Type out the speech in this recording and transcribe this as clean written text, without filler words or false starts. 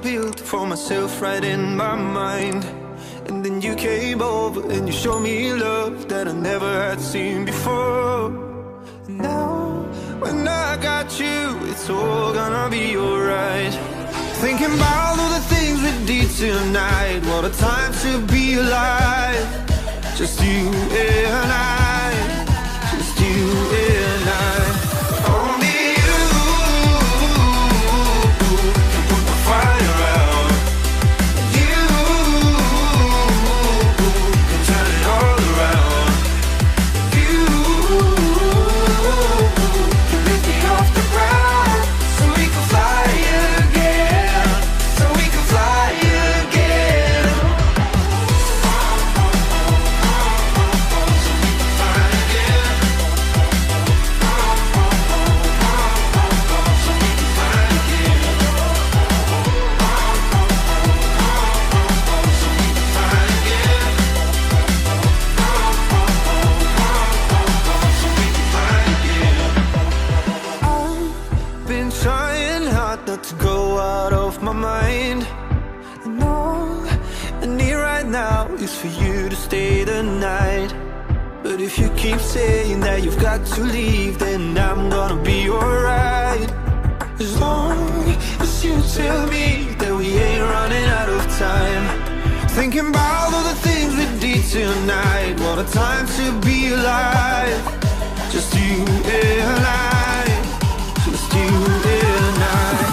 built for myself right in my mind. And then you came over and you showed me love that I never had seen before. And now, when I got you, it's all gonna be alright. Thinking about all the things we did tonight. What a time to be alive. Just you and I. Just you and I. Only you can put the fire out. You can turn it all around. You can lift me off the ground so we can fly again. So we can fly again. I've been trying hard not to go out of my mind. And all I need right now is for you to stay the night. But if you keep saying that you've got to leave, then I'm gonna be alright. As long as you tell me that we ain't running out of time. Thinking about all the things we did tonight. What a time to be alive. Just you and I. Just you and I.